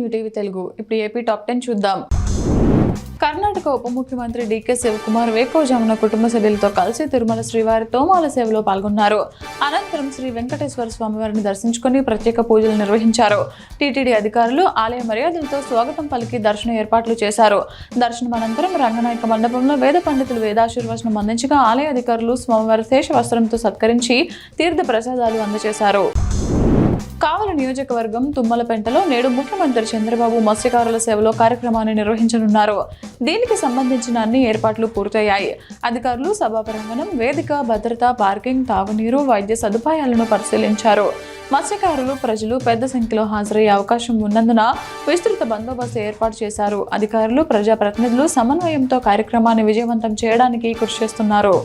New TV Telugu. ఇప్పుడు AP top 10 చూద్దాం. కర్ణాటక ఉప ముఖ్యమంత్రి డీకే శివకుమార్ వేకోజామున కుటుంబ సభ్యులతో కలిసి తిరుమల శ్రీవారి తోమాల సేవలో పాల్గొన్నారు. అనంతరం శ్రీ వెంకటేశ్వర స్వామివారిని దర్శించుకుని ప్రత్యేక పూజలు నిర్వహించారు. టీటీడీ అధికారులు ఆలయ మర్యాదలతో స్వాగతం పలికి దర్శన ఏర్పాట్లు చేశారు. దర్శనం అనంతరం రంగనాయక మండపంలో వేద పండితులు వేదాశీర్వచనం అందించగా ఆలయ అధికారులు స్వామివారి శేష వస్త్రంతో సత్కరించి తీర్థ ప్రసాదాలు అందజేశారు. కావలి నియోజకవర్గం తుమ్మలపెంటలో నేడు ముఖ్యమంత్రి చంద్రబాబు మత్స్యకారుల సేవలో కార్యక్రమాన్ని నిర్వహించనున్నారు. దీనికి సంబంధించిన అన్ని ఏర్పాట్లు పూర్తయ్యాయి. అధికారులు సభా ప్రాంగణం, వేదిక, భద్రత, పార్కింగ్, తాగునీరు, వైద్య సదుపాయాలను పరిశీలించారు. మత్స్యకారులు, ప్రజలు పెద్ద సంఖ్యలో హాజరయ్యే అవకాశం ఉన్నందున విస్తృత బందోబస్తు ఏర్పాటు చేశారు. అధికారులు, ప్రజాప్రతినిధులు సమన్వయంతో కార్యక్రమాన్ని విజయవంతం చేయడానికి కృషి చేస్తున్నారు.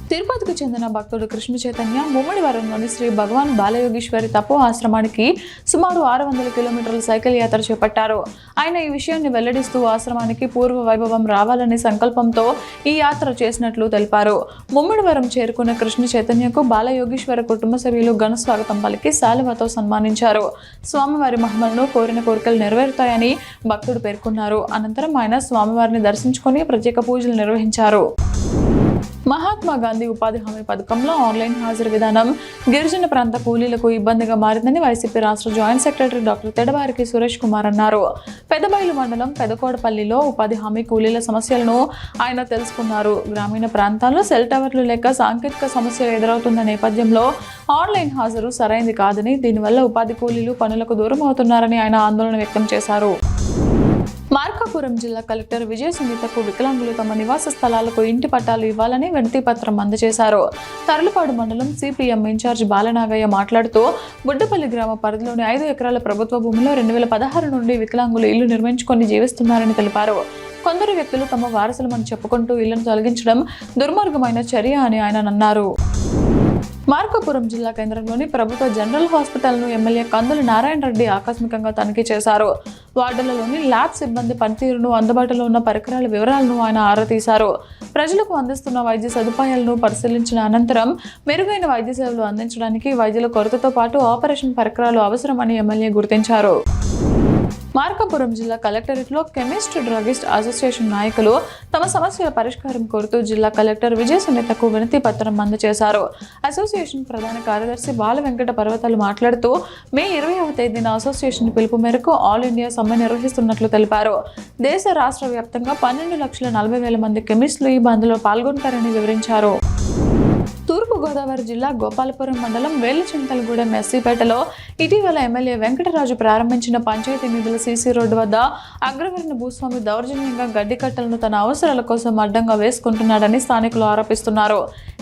తిరుపతికి చెందిన భక్తుడు కృష్ణ చైతన్య ముమ్మడివరంలోని శ్రీ భగవాన్ బాలయోగీశ్వరి తపో ఆశ్రమానికి సుమారు 600 కిలోమీటర్ల సైకిల్ యాత్ర చేపట్టారు. ఆయన ఈ విషయాన్ని వెల్లడిస్తూ ఆశ్రమానికి పూర్వ వైభవం రావాలనే సంకల్పంతో ఈ యాత్ర చేసినట్లు తెలిపారు. ముమ్మడివరం చేరుకున్న కృష్ణ చైతన్యకు బాలయోగీశ్వర కుటుంబ సభ్యులు ఘన స్వాగతం పలికి శాలువాతో సన్మానించారు. స్వామివారి మహిమలను కోరిన కోరికలు నెరవేరుతాయని భక్తుడు పేర్కొన్నారు. అనంతరం ఆయన స్వామివారిని దర్శించుకుని ప్రత్యేక పూజలు నిర్వహించారు. మహాత్మా గాంధీ ఉపాధి హామీ పథకంలో ఆన్లైన్ హాజరు విధానం గిరిజన ప్రాంత కూలీలకు ఇబ్బందిగా మారిందని వైసీపీ రాష్ట్ర జాయింట్ సెక్రటరీ డాక్టర్ తెడవారికి సురేష్ కుమార్ అన్నారు. పెదబైలు మండలం పెదకోడపల్లిలో ఉపాధి హామీ కూలీల సమస్యలను ఆయన తెలుసుకున్నారు. గ్రామీణ ప్రాంతాల్లో సెల్ టవర్లు లేక సాంకేతిక సమస్యలు ఎదురవుతున్న నేపథ్యంలో ఆన్లైన్ హాజరు సరైంది కాదని, దీనివల్ల ఉపాధి కూలీలు పనులకు దూరం అవుతున్నారని ఆయన ఆందోళన వ్యక్తం చేశారు. మార్కాపురం జిల్లా కలెక్టర్ విజయ సునీతకు వికలాంగులు తమ నివాస స్థలాలకు ఇంటి పట్టాలు ఇవ్వాలని వినతి పత్రం అందజేశారు. తర్లుపాడు మండలం సిపిఎం ఇన్ఛార్జ్ బాలనాగయ్య మాట్లాడుతూ బుడ్డపల్లి గ్రామ పరిధిలోని 5 ఎకరాల ప్రభుత్వ భూమిలో 2016 నుండి వికలాంగులు ఇల్లు నిర్మించుకొని జీవిస్తున్నారని తెలిపారు. కొందరు వ్యక్తులు తమ వారసులమని చెప్పుకుంటూ ఇళ్లను తొలగించడం దుర్మార్గమైన చర్య అని ఆయన అన్నారు. మార్కాపురం జిల్లా కేంద్రంలోని ప్రభుత్వ జనరల్ హాస్పిటల్ను ఎమ్మెల్యే కందుల నారాయణ రెడ్డి ఆకస్మికంగా తనిఖీ చేశారు. వార్డులలోని ల్యాబ్ సిబ్బంది పనితీరును, అందుబాటులో ఉన్న పరికరాల వివరాలను ఆయన ఆరా తీశారు. ప్రజలకు అందిస్తున్న వైద్య సదుపాయాలను పరిశీలించిన అనంతరం మెరుగైన వైద్య సేవలు అందించడానికి వైద్యుల కొరతతో పాటు ఆపరేషన్ పరికరాలు అవసరమని ఎమ్మెల్యే గుర్తించారు. మార్కాపురం జిల్లా కలెక్టరేట్లో కెమిస్ట్ డ్రగిస్ట్ అసోసియేషన్ నాయకులు తమ సమస్యల పరిష్కారం కోరుతూ జిల్లా కలెక్టర్ విజయ సునీతకు వినతి పత్రం అందజేశారు. అసోసియేషన్ ప్రధాన కార్యదర్శి బాల వెంకట పర్వతాలు మాట్లాడుతూ మే 20వ తేదీన అసోసియేషన్ పిలుపు మేరకు ఆల్ ఇండియా సమ్మె నిర్వహిస్తున్నట్లు తెలిపారు. దేశ రాష్ట్ర వ్యాప్తంగా 12,40,000 మంది కెమిస్టులు ఈ బంద్లో పాల్గొంటారని వివరించారు. తూర్పుగోదావరి జిల్లా గోపాలపురం మండలం వేలుచింతలగూడెం ఎస్సీపేటలో ఇటీవల ఎమ్మెల్యే వెంకటరాజు ప్రారంభించిన పంచాయతీ నిధుల సీసీ రోడ్డు వద్ద అగ్రవర్ణ భూస్వామి దౌర్జన్యంగా గడ్డి కట్టలను తన అవసరాల కోసం అడ్డంగా వేసుకుంటున్నాడని స్థానికులు ఆరోపిస్తున్నారు.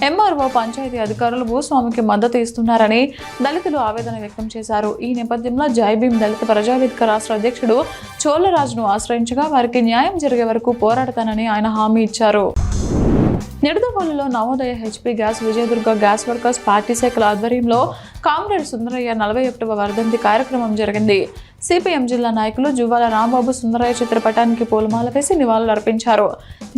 ఎంఆర్ఓ, పంచాయతీ అధికారులు భూస్వామికి మద్దతు ఇస్తున్నారని దళితులు ఆవేదన వ్యక్తం చేశారు. ఈ నేపథ్యంలో జైభీం దళిత ప్రజావేదిక రాష్ట్ర అధ్యక్షుడు చోళరాజును ఆశ్రయించగా వారికి న్యాయం జరిగే వరకు పోరాడతానని ఆయన హామీ ఇచ్చారు. నిడదవోలులో Navodaya HP gas, Vijayadurga gas workers party శాఖల ఆధ్వర్యంలో కామ్రేడ్ సుందరయ్య 41వ వర్ధంతి కార్యక్రమం జరిగింది. సిపిఎం జిల్లా నాయకులు జువ్వాల రాంబాబు సుందరయ్య చిత్రపటానికి పూలమాల వేసి నివాళులు అర్పించారు.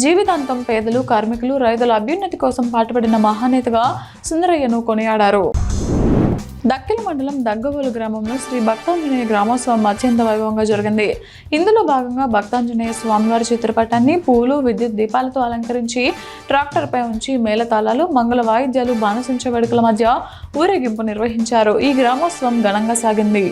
జీవితాంతం పేదలు, కార్మికులు, రైతుల అభ్యున్నతి కోసం పాటుపడిన మహానేతగా సుందరయ్యను కొనియాడారు. దక్కిల మండలం దగ్గవోలు గ్రామంలో శ్రీ భక్తాంజనేయ గ్రామోత్సవం అత్యంత వైభవంగా జరిగింది. ఇందులో భాగంగా భక్తాంజనేయ స్వామివారి చిత్రపటాన్ని పూలు, విద్యుత్ దీపాలతో అలంకరించి ట్రాక్టర్పై ఉంచి మేళతాళాలు, మంగళ వాయిద్యాలు, బాణసంచ వేడుకల మధ్య ఊరేగింపు నిర్వహించారు. ఈ గ్రామోత్సవం ఘనంగా సాగింది.